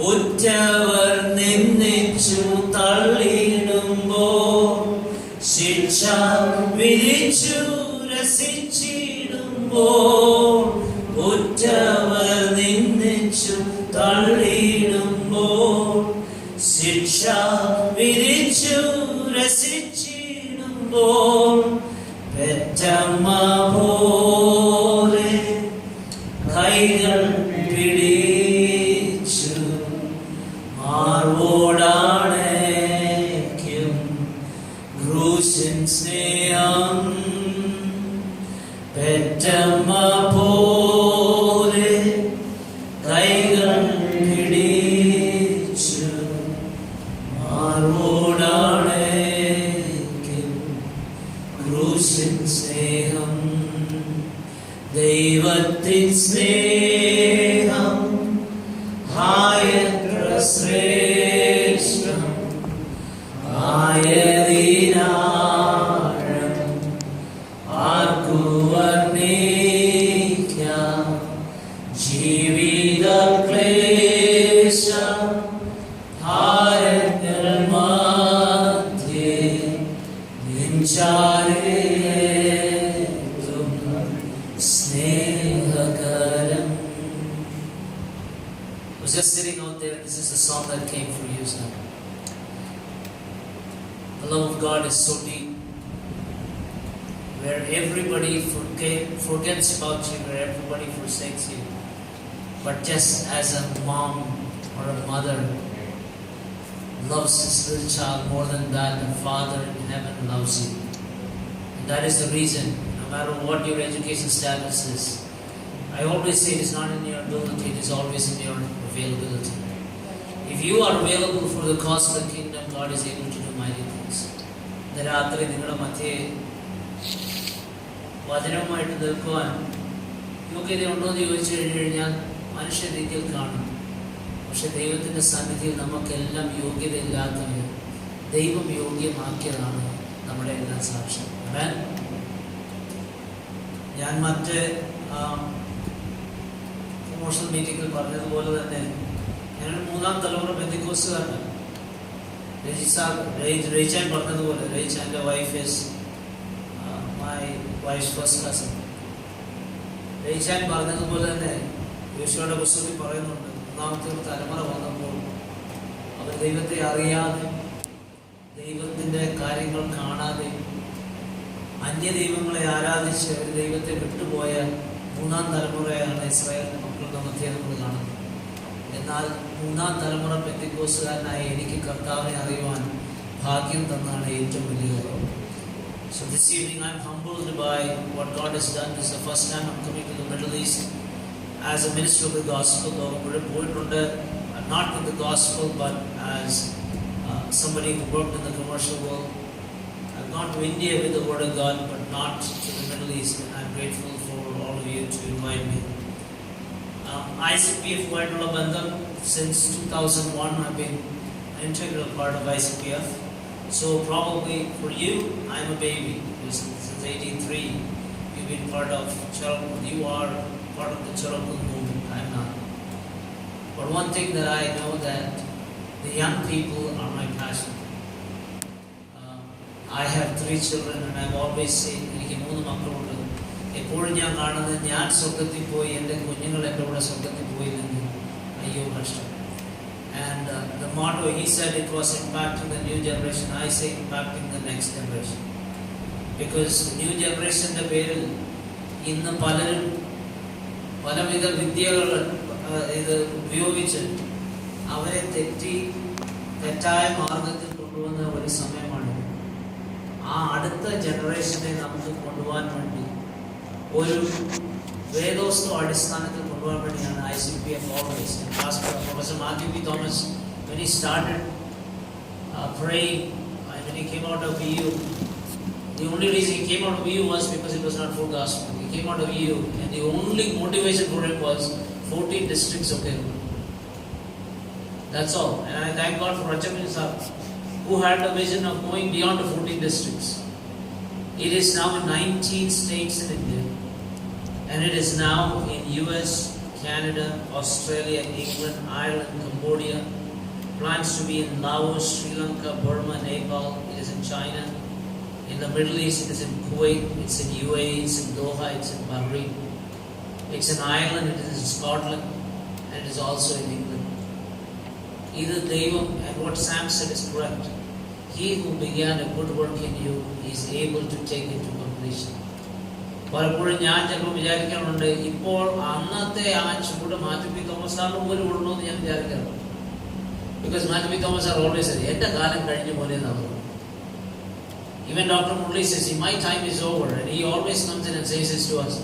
ഉറ്റവർ നിന്ദിച്ചു തള്ളിയിടുമ്പോൾ ശിക്ഷ വിധിച്ചു രസിച്ചിടുമ്പോൾ ഉറ്റവർ നിന്ദിച്ചു തള്ളിയിടുമ്പോൾ ശിക്ഷ വിധിച്ചു രസിച്ചിടുമ്പോൾ പെറ്റമ്മ പോലെ കൈകൾ പിടിച്ചു മാർവോടണയ്ക്കും ക്രൂശിൻ സ്നേഹം. പെറ്റമ്മ പോലെ കൈകൾ പിടിച്ചു മാർവോടണയ്ക്കും ക്രൂശിൻ സ്നേഹം. ദൈവത്തിൻ സ്നേഹം ആയത്ര ശ്രേഷ്ഠം ആയതിനാഴം ആർക്കു വർണ്ണിക്കാം. ജീവിത ക്ലേശം ഭാരങ്ങൾ മധ്യേ നെഞ്ചാരേതും സ്നേഹകരം. I was just sitting out there. This is the song that came for you, son. The love of God is so deep, where everybody forgets about you, where everybody forsakes you. But just as a mom or a mother loves his little child more than that, the Father in heaven loves you. And that is the reason, no matter what your education status is, I always say it is not in your ability, it is always in your availability. If you are available for the cause of the kingdom, God is able to do mighty things. ഇന്ന് രാത്രി നിങ്ങളുടെ മധ്യേ വചനവുമായിട്ട് നിൽക്കുവാൻ യോഗ്യതയുണ്ടോ എന്ന് ചോദിച്ചു കഴിഞ്ഞാൽ മനുഷ്യ രീതിയിൽ കാണും. പക്ഷെ ദൈവത്തിൻ്റെ സന്നിധിയിൽ നമുക്കെല്ലാം യോഗ്യതയില്ലാത്തവർ ദൈവം യോഗ്യമാക്കിയതാണ് നമ്മുടെ എല്ലാം സാക്ഷ്യം. ഞാൻ മറ്റ് പ്രൊമോഷണൽ മീറ്റിങ്ങിൽ പറഞ്ഞതുപോലെ തന്നെ ഞാനൊരു മൂന്നാം തലമുറ പെന്തിക്കോസ്തുകാരനാണ്. റെയ്ച്ചാൻ പറഞ്ഞതുപോലെ, റെയ്ച്ചാൻ്റെ wife is my wife's first cousin. Raichan പറഞ്ഞതുപോലെ തന്നെ യേശുവയുടെ പുസ്തകത്തിൽ പറയുന്നുണ്ട്, മൂന്നാമത്തെ ഒരു തലമുറ വന്നപ്പോൾ അവർ ദൈവത്തെ അറിയാതെ, ദൈവത്തിൻ്റെ കാര്യങ്ങൾ കാണാതെ, അന്യദൈവങ്ങളെ ആരാധിച്ച് അവർ ദൈവത്തെ വിട്ടുപോയ മൂന്നാം തലമുറയാണ് ഇസ്രായേലിന്റെ മക്കളുടെ മധ്യേ നമ്മൾ കാണുന്നത്. എന്നാൽ മൂന്നാം തലമുറ പെന്തിക്കോസ്തുകാരനായ എനിക്ക് കർത്താവിനെ അറിയുവാൻ ഭാഗ്യം തന്നാണ് ഏറ്റവും വലിയ കാര്യം. So this evening I'm humbled by what God has done. This is the first time I'm coming to the Middle East as a minister of the gospel. ഇവിടെ പോയിട്ടുണ്ട്, not with the gospel but as somebody who worked in the commercial world. I've gone to India with the word of God but not to the Middle East, and I'm grateful for all of you to invite me. ICPF Vaidula Bandham, since 2001 I've been an integral part of ICPF. So probably for you, I'm a baby. Since 83, you've been part of Cherokee. You are part of the Cherokee movement. I'm not. But one thing that I know, that the young people are my passion. I have 3 children and I've always said, എനിക്ക് 3 മക്കളുണ്ട്. എപ്പോഴും ഞാൻ കാണുന്നത്, ഞാൻ സ്വർഗത്തിൽ പോയി എൻ്റെ കുഞ്ഞുങ്ങൾ എൻ്റെ കൂടെ സ്വർഗത്തിൽ പോയില്ലെങ്കിൽ അയ്യോ കഷ്ടം. And the motto, he said it was impacting the new generation. I say impacting the next generation. Because new generationന്റെ പേരിൽ ഇന്ന് പലരും പലവിധ വിദ്യകൾ ഇത് ഉപയോഗിച്ച് അവരെ തെറ്റായ തെറ്റായ മാർഗത്തിൽ കൊണ്ടുവന്ന ഒരു സമയമാണ്. ആ അടുത്ത ജനറേഷനെ നമുക്ക് കൊണ്ടുപോകാൻ വേണ്ടി ഒരു വേദോസ്തവ അടിസ്ഥാനത്തിൽ കൊണ്ടുപോകാൻ വേണ്ടിയാണ് ICPF always. And Professor Matthew P. Thomas, when he started praying, when he came out of EU, the only reason he came out of EU was because it was not full gospel. He came out of EU and the only motivation for him was 14 districts of Kerala. That's all. And I thank God for Rachamin sir, who had the vision of going beyond the 14 districts. It is now in 19 states in India. And it is now in US, Canada, Australia, England, Ireland, Cambodia. Plans to be in Laos, Sri Lanka, Burma, Nepal. It is in China. In the Middle East, it is in Kuwait. It's in UAE. It's in Doha. It's in Bahrain. It's in Ireland. It is in Scotland. And it is also in England. Either Devam, and what Sam said is correct. He who began a good work in you is able to take it to completion. പലപ്പോഴും ഞാൻ ചിലപ്പോൾ വിചാരിക്കാറുണ്ട്, ഇപ്പോൾ അന്നത്തെ ആ ചൂട് Mathew P Thomas സാറിന് പോലും ഉള്ളൂ എന്ന് ഞാൻ വിചാരിക്കാറുണ്ട്. Because Mathew P Thomas sir always said, എന്റെ കാലം കഴിഞ്ഞ പോലെ എന്നാണ്. Even Dr. Murli says, my time is over, and he always comes in and says this to us.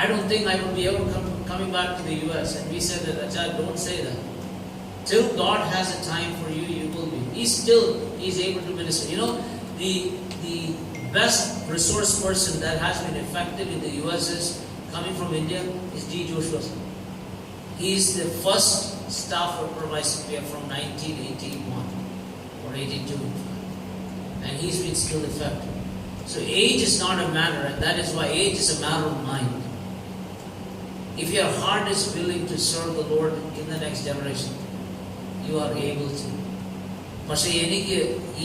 I don't think I will be ever coming back to the US. And we said that, Ajay, don't say that. Till God has a time for you, you will be. He's able to minister. You know, the best resource person that has been effective in the US is coming from India is D. Joshua. He is the first staffer for ICPF from 1981 or 82, and he's been still effective. So age is not a matter, and that is why age is a matter of mind. If your heart is willing to serve the Lord in the next generation, you are able to. പക്ഷേ എനിക്ക്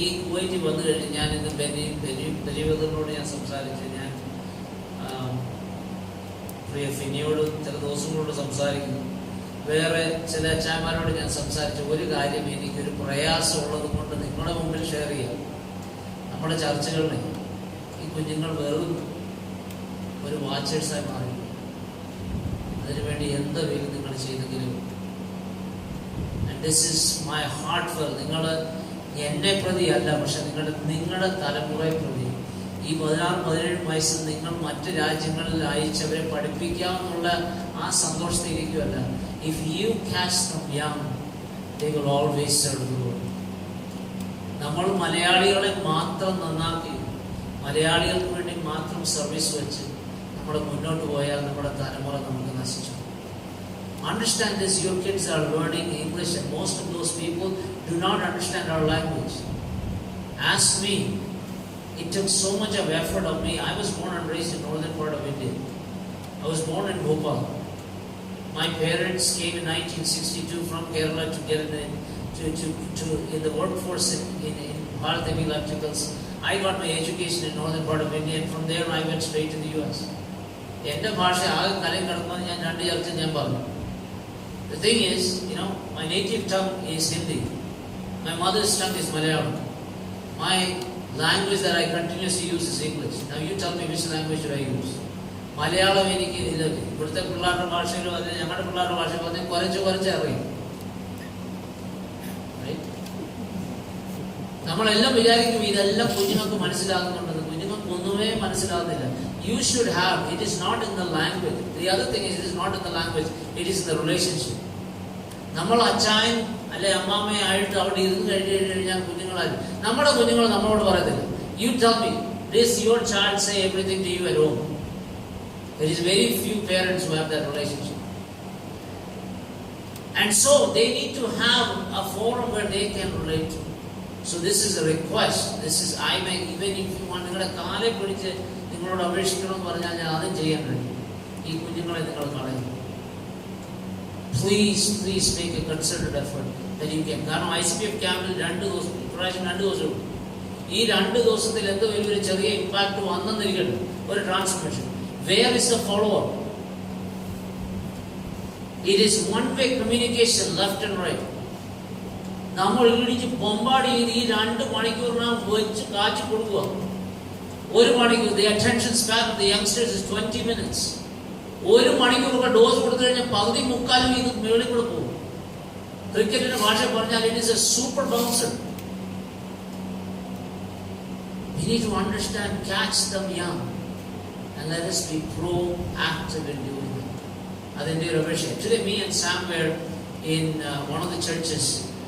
ഈ കുവൈറ്റിൽ വന്നു കഴിഞ്ഞ് ഞാൻ ഇന്ന് ബലിവദറിനോട് ഞാൻ സംസാരിച്ചു, ഞാൻ പ്രിയ ഫിനിയോട് ചില ദിവസങ്ങളോട് സംസാരിക്കുന്നു, വേറെ ചില അച്ചാന്മാരോട് ഞാൻ സംസാരിച്ചു. ഒരു കാര്യം എനിക്കൊരു പ്രയാസമുള്ളത് കൊണ്ട് നിങ്ങളുടെ മുമ്പിൽ ഷെയർ ചെയ്യാം. നമ്മുടെ ചർച്ചകളിൽ ഈ കുഞ്ഞുങ്ങൾ വെറും ഒരു വാച്ചേഴ്സായി മാറി. അതിനുവേണ്ടി എന്ത് വില നിങ്ങൾ ചെയ്തെങ്കിലും, this is my heart fell. നിങ്ങൾ എന്നെ പ്രതി അല്ല, പക്ഷെ നിങ്ങളുടെ തലമുറയെ പ്രതി ഈ 16-17 വയസ്സിൽ നിങ്ങൾ മറ്റ് രാജ്യങ്ങളിൽ അയച്ചവരെ പഠിപ്പിക്കാമെന്നുള്ള ആ സന്തോഷത്തിലിരിക്കുകയല്ല. If you catch them young, they will always serve the Lord. നമ്മൾ മലയാളികളെ മാത്രം നന്നാക്കി, മലയാളികൾക്ക് വേണ്ടി മാത്രം സർവീസ് വെച്ച് നമ്മൾ മുന്നോട്ട് പോയാൽ നമ്മുടെ തലമുറ നമുക്ക് നശിച്ചു. Understand this, your kids are learning English and most of those people do not understand our language. Ask me, it took so much of effort of me. I was born and raised in northern part of India. I was born in Bhopal. My parents came in 1962 from Kerala to get in the workforce in Bharat Heavy Electricals. I got my education in northern part of India, and from there I went straight to the US. എൻ്റെ ഭാഷ ആകെ കലയും കിടക്കുമെന്ന് ഞാൻ 2 ചർച്ച ഞാൻ പറഞ്ഞു. The thing is, you know, my native tongue is Hindi. My mother's tongue is Malayalam. My language that I continuously use is English. Now you tell me which language should I use? Malayalam എനിക്ക് ഇവിടുത്തെ പിള്ളേരുടെ ഭാഷയിലും അതെ ഞങ്ങളുടെ പിള്ളേരുടെ ഭാഷയിലും അതെ കുറച്ച് അറിയും. നമ്മളെല്ലാം വിചാരിക്കും ഇതെല്ലാം കുഞ്ഞുങ്ങൾക്ക് മനസ്സിലാകുന്നുണ്ടെന്ന്. കുഞ്ഞുങ്ങൾക്ക് ഒന്നുമേ മനസ്സിലാകുന്നില്ല. You should have, it is not in the language. The other thing is, it is not in the language, it is in the relationship. നമ്മൾ അച്ചായൻ അല്ലെ അമ്മാമ്മയെ ആയിട്ട് അവിടെ ഇരുന്ന് കഴിഞ്ഞാൽ കുഞ്ഞുങ്ങളായി നമ്മുടെ കുഞ്ഞുങ്ങൾ നമ്മളോട് പറയത്തില്ല. You tell me, this your child say everything to you at home. There is very few parents who have that relationship. And so they need to have a forum where they can relate to. So this is a request. This is, I may, even if you want, നിങ്ങളുടെ കാലെ പിടിച്ച് നിങ്ങളോട് അപേക്ഷിക്കണമെന്ന് പറഞ്ഞാൽ ഞാൻ അതും ചെയ്യാൻ കഴിയും. ഈ കുഞ്ഞുങ്ങളെ നിങ്ങൾ കളയും. Please make a concerted effort that you can. കാരണം ICPF ക്യാമ്പിൽ 2 ദിവസം, ഇപ്രാവശ്യം 2 ദിവസവും, ഈ 2 ദിവസത്തിൽ എന്തോ വലിയൊരു ചെറിയ ഇമ്പാക്ട് വന്നെന്നിരിക്കട്ടെ, ഒരു transformation. Where is the follow-up? It is one-way communication, left and right. നമ്മൾ ഇടിച്ച് ബോംബാർഡ് ചെയ്ത് ഈ 2 മണിക്കൂറിനാം വെച്ച് കാച്ചി കൊടുക്കുക. 1 മണിക്കൂർ, the attention span of the youngsters is 20 minutes. 1 മണിക്കൂർ ഡോസ് കൊടുത്തു കഴിഞ്ഞാൽ 30-40 ഇത് മേളിൽ കൂടെ പോകും. ക്രിക്കറ്റിന്റെ ഭാഷ പറഞ്ഞാൽ it is a super bouncer. We need to understand, catch them young, and let us be proactive in doing it. Adinte oru appeal. Today me and Sam were in one of the churches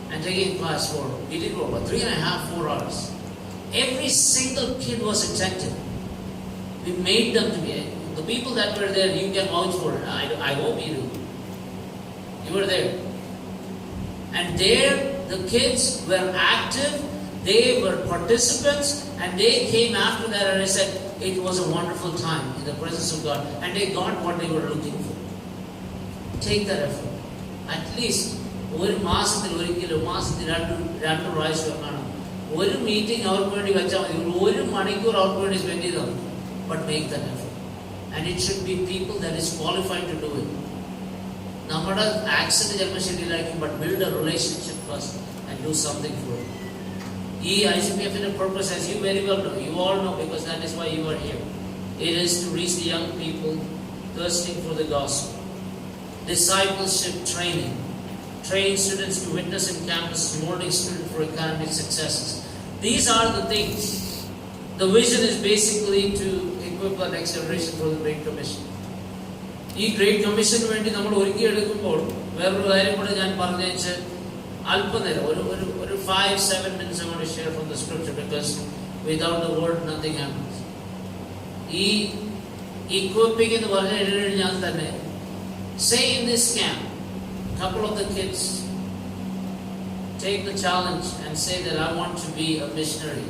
and taking class for, we did for about 3.5-4 hours. Every single kid was attentive. We made them to be, the people that were there, you can vouch for it. I hope you do. You were there. And there, the kids were active, they were participants, and they came after that and they said, it was a wonderful time in the presence of God, and they got what they were looking for. Take that effort. At least, ഒരു മാസത്തിൽ ഒരിക്കലും മാസത്തിൽ രണ്ട് പ്രാവശ്യം കാണും ഒരു meeting അവർക്ക് വേണ്ടി വെച്ചാൽ മതി, 1 മണിക്കൂർ അവർക്ക് വേണ്ടി സ്പെൻഡ് ചെയ്താൽ മതി. But make that effort. And it should be people that is qualified to do it. നമ്മുടെ ആക്സിഡന്റ് ചിലപ്പോൾ ശരിയിലായിരിക്കും, but build a relationship first and do something for it. ഈ ICPFന്റെ purpose, as you very well know, you all know, because that is why you are here. It is to reach the young people thirsting for the gospel. Discipleship training. Training students to witness in campus, molding students for academic successes. These are the things. The vision is basically to equip the next generation for the Great Commission. ഈ Great Commission വേണ്ടി നമ്മൾ ഒരുക്കി എടുക്കുമ്പോൾ വേറൊരു കാര്യം കൂടെ ഞാൻ പറഞ്ഞേച്ച് അല്പനേരം ഒരു 5-7 minutes I want to share from the scripture, because without the word nothing happens. ഈ equipping എന്ന് പറഞ്ഞു കഴിഞ്ഞാൽ തന്നെ, say in this camp, couple of the kids take the challenge and say that I want to be a missionary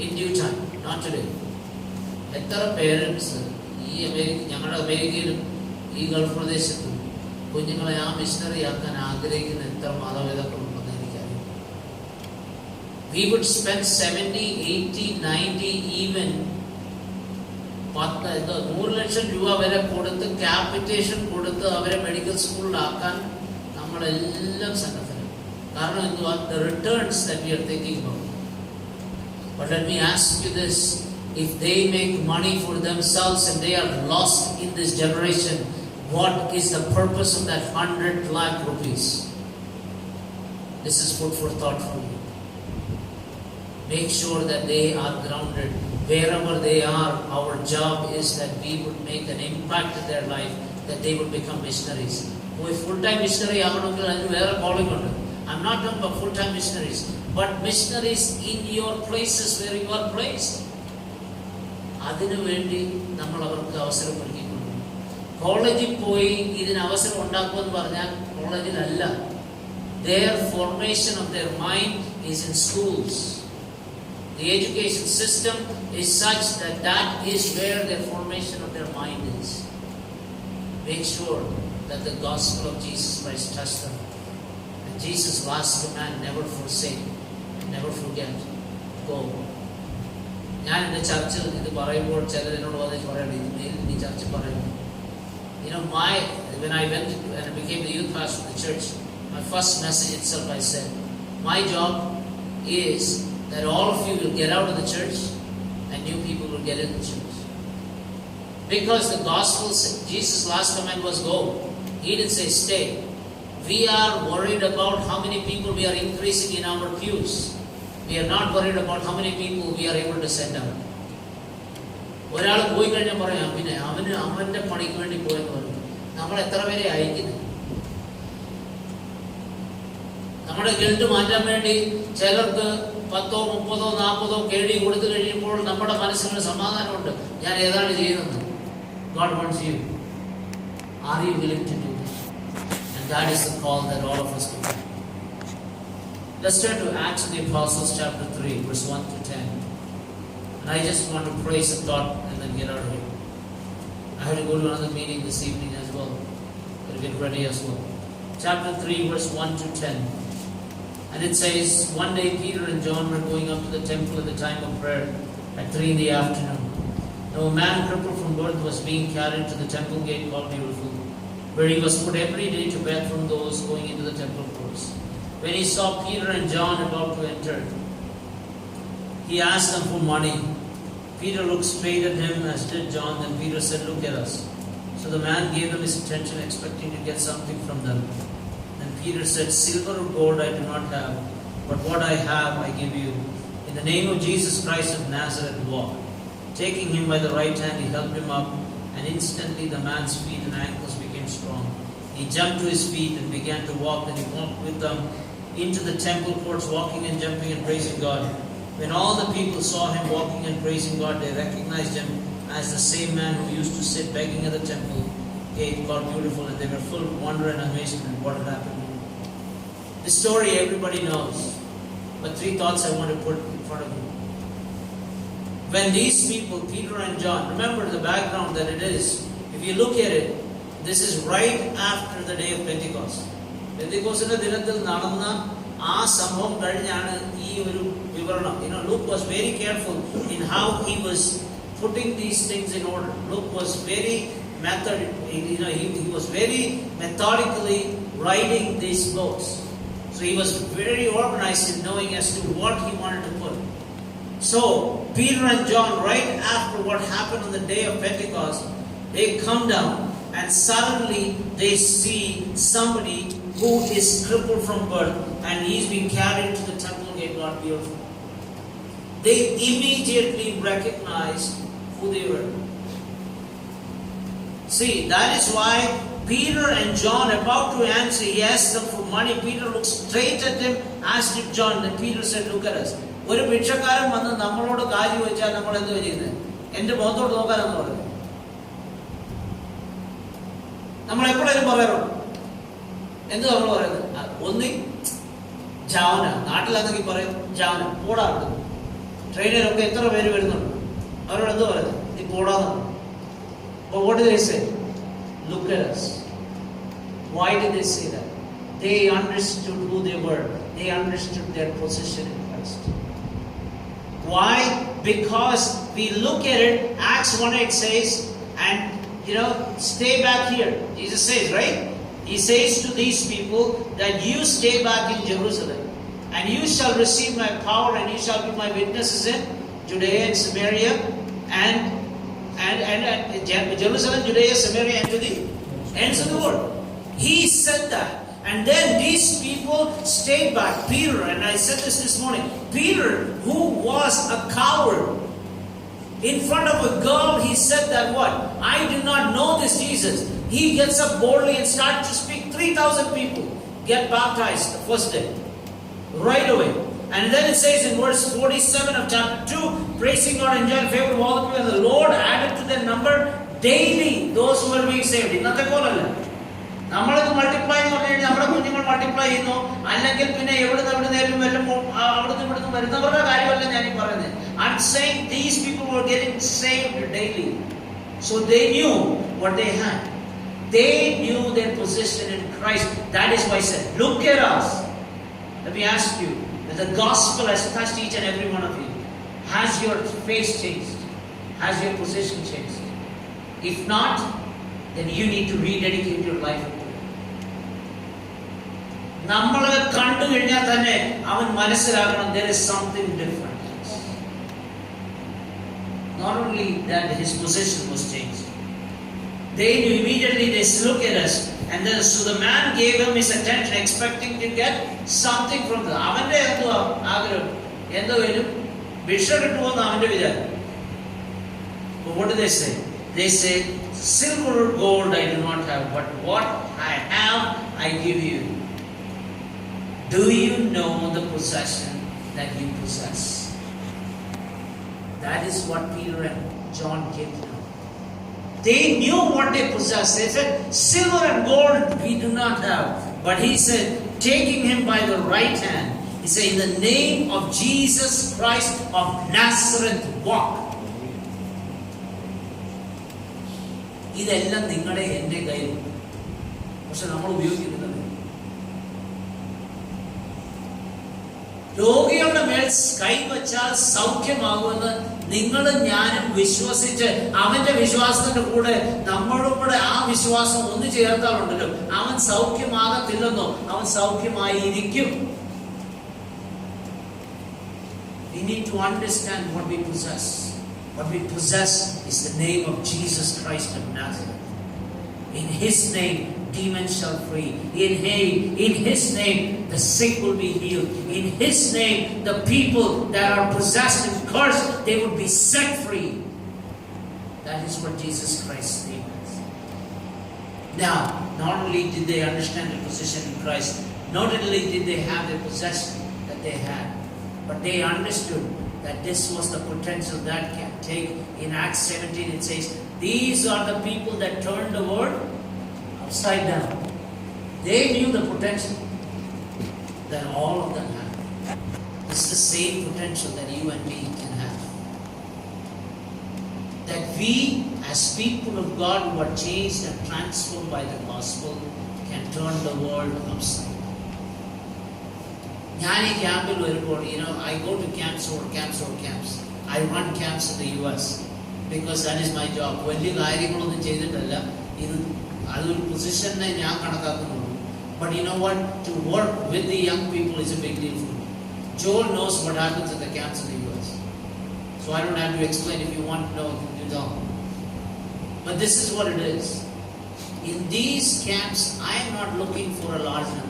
in due time, not today. എത്ര parents ഈ ഞങ്ങളുടെ അമേരിക്കയിലും ഈ ഗൾഫ് പ്രദേശത്തും കുഞ്ഞുങ്ങളെ ആ മിഷണറി ആക്കാൻ ആഗ്രഹിക്കുന്ന എത്ര മാതാപിതാക്കളുണ്ടെന്ന് എനിക്കറിയാം. We would spend 70, 80, 90, even 100 ലക്ഷം രൂപ വരെ കൊടുത്ത് ക്യാപിറ്റേഷൻ കൊടുത്ത് അവരെ മെഡിക്കൽ സ്കൂളിലാക്കാൻ നമ്മളെല്ലാം സന്നദ്ധരും. കാരണം എന്തുവാ? The returns that we are thinking about. But let me ask you this, if they make money for themselves and they are lost in this generation, what is the purpose of that 100 lakh rupees? This is food for thought for you. Make sure that they are grounded. Wherever they are, our job is that we would make an impact in their life, that they would become missionaries. If full-time missionary ആകണമെങ്കിൽ അതിന് വേറെ calling ഉണ്ട്. I'm not talking about full-time missionaries, but missionaries in your places where you are placed. അതിനു വേണ്ടി നമ്മൾ അവർക്ക് അവസരം ഒരുക്കിക്കൊണ്ടു. കോളേജിൽ പോയി ഇതിന് അവസരം ഉണ്ടാക്കുമെന്ന് പറഞ്ഞാൽ കോളേജിലല്ല. Their formation of their mind is in schools. The education system is such that that is where their formation of their mind is. Make sure that the gospel of Jesus Christ touched them. And Jesus' last command, never forsake, never forget, go. ഞാൻ എൻ്റെ ചർച്ചിൽ ഇത് പറയുമ്പോൾ ചിലരോട് വന്നിട്ട് പറയണം, ഈ ചർച്ചിൽ പറയുന്നു. When I went and I became the youth pastor of the church, my first message itself I said, my job is that all of you will get out of the church and new people will get in the church. Because the gospel, Jesus' last command was go. He didn't say stay. We are worried about how many people we are increasing in our pews. We are not worried about how many people we are able to send out. ഒരാൾ പോയി കഴിഞ്ഞാൽ പറയാം, പിന്നെ അവന്റെ പണിക്ക് വേണ്ടി പോയെന്ന് പറയും. നമ്മൾ എത്ര പേരെ അയക്കുന്നു? നമ്മുടെ ഗിൽഡ് മാറ്റാൻ വേണ്ടി ചിലർക്ക് 10, 30, 40 KD കൊടുത്തു കഴിയുമ്പോൾ നമ്മുടെ മനസ്സിന് സമാധാനമുണ്ട്, ഞാൻ ഏതാണ് ചെയ്യുന്നത്. God wants you. Are you willing to do this? And that is the call that all of us do. Let's turn to Acts of the Apostles chapter 3, verse 1 to 10. And I just want to praise a thought and then get out of here. I have to go to another meeting this evening as well. I'll get ready as well. Chapter 3, verse 1 to 10. And it says, one day Peter and John were going up to the temple at the time of prayer at 3 in the afternoon. Now a man crippled from birth was being carried to the temple gate called Beautiful, where he was put every day to beg from those going into the temple courts. When he saw Peter and John about to enter, he asked them for money. Peter looked straight at him, as did John. Then Peter said, "Look at us." So the man gave them his attention, expecting to get something from them. Then Peter said, "Silver or gold I do not have, but what I have I give you. In the name of Jesus Christ of Nazareth, walk." Taking him by the right hand, he helped him up, and instantly the man's feet and ankles became strong. He jumped to his feet and began to walk, and he walked with them into the temple courts, walking and jumping and praising God. When all the people saw him walking and praising God, they recognized him as the same man who used to sit begging at the temple gate called Beautiful, and they were full of wonder and amazement at what had happened. This story everybody knows, but 3 thoughts I want to put in front of you. When these people, Peter and John, remember the background that it is. If you look at it, this is right after the day of Pentecost. Pentecost ദിനത്തിൽ നടന്ന ആ സംഭവം കഴിഞ്ഞാണ് ഈ ഒരു വിവരണം. Luke was very careful in how he was putting these things in order. Luke was very he was very methodically writing these books. So he was very organized in knowing as to what he wanted to put. So Peter and John, right after what happened on the day of Pentecost, they come down and suddenly they see somebody who is crippled from birth, and he's being carried to the temple gate, God Beautiful. They immediately recognized who they were. See, that is why Peter and John, about to answer, he asked them for money. Peter looked straight at him, asked him John, and Peter said, "Look at us." ഒരു ഭിക്ഷക്കാരൻ വന്ന് നമ്മളോട് കാര്യം വെച്ചാൽ നമ്മൾ എന്ത് ചെയ്യുന്നത്? എന്റെ മുഖത്തോട്ട് നോക്കാനെന്ന് പറഞ്ഞു. നമ്മൾ എപ്പോഴേലും പറയാറുണ്ട്. എന്ത് നമ്മൾ പറയുന്നത്? ഒന്നി ജാവന, നാട്ടിലാണെങ്കിൽ പറയും ജാവന, പോടാറുണ്ട്. ട്രെയിനിലൊക്കെ എത്ര പേര് വരുന്നുണ്ട്, അവരോട് എന്ത് പറയുന്നത്? നീ പോടാന്ന്. But what did they say? Look at us. Why did they say that? They understood who they were. They understood their position in Christ. Why? Because we look at it, Acts 1:8 says, and stay back here. Jesus says, right? He says to these people that you stay back in Jerusalem, and you shall receive my power, and you shall be my witnesses in Judea and Samaria, and Jerusalem, Judea, Samaria, and to the ends of the world. He said that. And then these people stayed back. Peter, and I said this morning, Peter, who was a coward, in front of a girl, he said that what? "I do not know this Jesus." He gets up boldly and starts to speak. 3,000 people get baptized the first day. Right away. And then it says in verse 47 of chapter 2, praising God and enjoying favor of all the people, and the Lord added to their number daily those who were being saved. ഇന്നത്തെ പോലല്ല. നമ്മളത് multiply എന്ന് പറഞ്ഞു കഴിഞ്ഞാൽ നമ്മുടെ കുഞ്ഞുങ്ങൾ multiply ചെയ്യുന്നു, അല്ലെങ്കിൽ പിന്നെ എവിടുന്ന് ഇവിടുന്ന് വരുന്നവരുടെ കാര്യമല്ല ഞാൻ ഈ പറയുന്നത്. I'm saying these people were getting saved daily. So they knew what they had. They knew their position in Christ. That is why I said, look at us. Let me ask you, that the gospel has touched each and every one of you. Has your face changed? Has your position changed? If not, then you need to rededicate your life. നമ്മളെ കണ്ടു കഴിഞ്ഞാൽ തന്നെ അവൻ മനസ്സിലാക്കണം, there is something different. Not only that his position was changed. They knew immediately. They look at us, and then so the man gave him his attention, expecting to get something from them. അവന്റെ എന്തുവാ ആഗ്രഹം? എന്തോ വരും, ഭിക്ഷ കിട്ടുമെന്ന് അവന്റെ വിചാരം. But what do they say? They say, "Silver or gold I do not have, but what I have I give you." Do you know the possession that you possess? That is what Peter and John came to know. They knew what they possessed. They said, "Silver and gold we do not have." But he said, taking him by the right hand, he said, "In the name of Jesus Christ of Nazareth, walk." ഇതെല്ലാം നിങ്ങളുടെ എൻ്റെ കയ്യിൽ, പക്ഷെ നമ്മൾ ഉപയോഗിക്കുന്നില്ല. രോഗികളുടെ മേൽ കൈവച്ചാൽ സൗഖ്യമാകുമെന്ന് നിങ്ങളും ഞാനും വിശ്വസിച്ച് അവന്റെ വിശ്വാസത്തിന്റെ കൂടെ നമ്മളും കൂടെ ആ വിശ്വാസം ഒന്ന് ചേർത്താലുണ്ടല്ലോ, അവൻ സൗഖ്യമാകത്തില്ലെന്നോ, അവൻ സൗഖ്യമായിരിക്കും. We need to understand what we possess. What we possess is the name of Jesus Christ of Nazareth. In His name, demons shall flee. In His name, the sick will be healed. In His name, the people that are possessed and cursed, they would be set free. That is what Jesus Christ's name is. Now, not only did they understand the position in Christ, not only did they have the possession that they had, but they understood that this was the potential that can take. In Acts 17 it says, these are the people that turned the world upside down. They knew the potential that all of them have. It's the same potential that you and me can have. That we, as people of God who are changed and transformed by the gospel, can turn the world upside down. ഞാൻ ഈ ക്യാമ്പിൽ വരുമ്പോൾ, I go to camps. I run camps in the US because that is my job. വലിയ കാര്യങ്ങളൊന്നും ചെയ്തിട്ടല്ല, അതൊരു പൊസിഷനെ ഞാൻ കണക്കാക്കുന്നുള്ളൂ. But you know what? To work with the young people is a big deal for me. Joel knows what happens at the camps in the US. So I don't have to explain. If you want to know, you don't. But this is what it is. In these camps, I am not looking for a large number.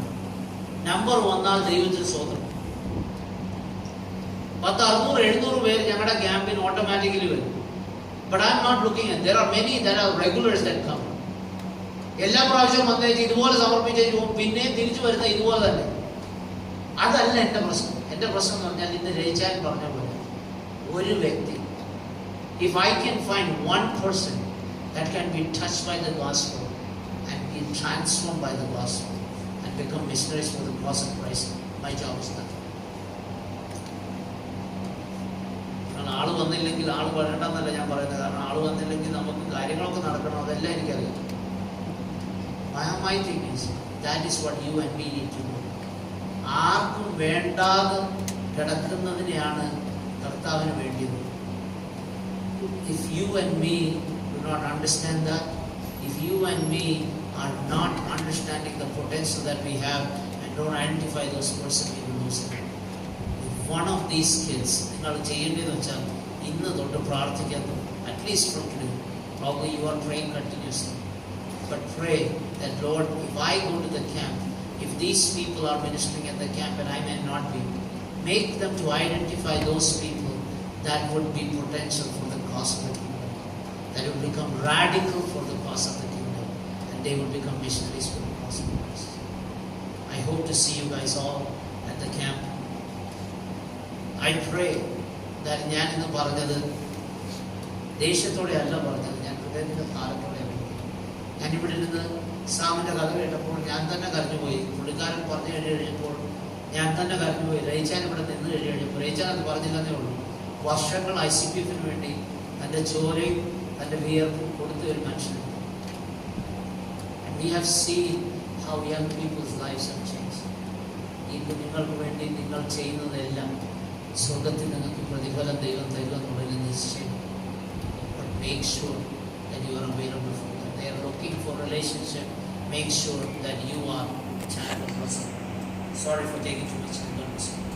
Number വന്നാൽ ദൈവത്തിന് സ്വതന്ത്രം. 600-700 പേര് ഞങ്ങളുടെ ക്യാമ്പിന് automatically വരും. But I am not looking at. There are many that are regulars that come. എല്ലാ പ്രാവശ്യവും വന്നേച്ച് ഇതുപോലെ സമർപ്പിച്ചേച്ച് പോകും, പിന്നെ തിരിച്ചു വരുന്ന ഇതുപോലെ തന്നെ. അതല്ല എൻ്റെ പ്രശ്നം. എൻ്റെ പ്രശ്നം എന്ന് പറഞ്ഞാൽ ഇന്ന് രചിച്ചാൽ പറഞ്ഞ പോലെ ഒരു വ്യക്തി, if I can find one person that can be touched by the gospel and be transformed by the gospel and become missionaries for the cause of Christ, my job is done. ആള് വന്നില്ലെങ്കിൽ ആള് വരണ്ടെന്നല്ല ഞാൻ പറയുന്നത്. കാരണം ആള് വന്നില്ലെങ്കിൽ നമുക്ക് കാര്യങ്ങളൊക്കെ നടക്കണം, അതെല്ലാം എനിക്കറിയാം. My thing is, that is what you and me need to do. ആർക്കും വേണ്ടാതെ കിടക്കുന്നതിനെയാണ് കർത്താവിന് വേണ്ടിയത്. If you and me do not understand that, if you and me are not understanding the potential that we have and don't identify those persons, we will lose it. If one of these kids, നിങ്ങൾ ചെയ്യേണ്ടതെന്ന് വെച്ചാൽ ഇന്ന് തൊട്ട് പ്രാർത്ഥിക്കാൻ, at least from today, probably you are praying continuously, but pray that Lord, if I go to the camp, if these people are ministering at the camp and I may not be, make them to identify those people that would be potential for the cause of the kingdom, that would become radical for the cause of the kingdom, and they would become missionaries for the cause of Christ. I hope to see you guys all at the camp. I pray that ഞാൻ ഇന്ന് പറഞ്ഞത് ദേഷ്യത്തോടെ അല്ല പറഞ്ഞത്, ഞാൻ ഹൃദയത്തിൻ്റെ ഭാരത്തോടെയാണ്. ഞാനിവിടെ നിന്ന് സാമിൻ്റെ കഥ കേട്ടപ്പോൾ ഞാൻ തന്നെ കരഞ്ഞുപോയി. പുള്ളിക്കാരൻ പറഞ്ഞു കഴിഞ്ഞപ്പോൾ ഞാൻ തന്നെ കരഞ്ഞുപോയി. രയിച്ചാൻ ഇവിടെ നിന്ന് കഴിഞ്ഞപ്പോൾ രയിച്ചാൻ അത് പറഞ്ഞില്ലെന്നേ ഉള്ളൂ. വർഷങ്ങൾ ICPF-ന് വേണ്ടി തൻ്റെ ചോരയും തൻ്റെ വിയർപ്പും കൊടുത്ത ഒരു മനുഷ്യൻ. And we have seen how young people's lives have changed. ഈ കുഞ്ഞുങ്ങൾക്ക് വേണ്ടി നിങ്ങൾ ചെയ്യുന്നതെല്ലാം സ്വർഗത്തിൽ നിങ്ങൾക്ക് പ്രതിഫലം ദൈവം തരുമെന്നുള്ളതിൽ നിശ്ചയം. But make sure that you are available for them. They are looking for relationship. Make sure that you are a child of God. Sorry for taking too much time.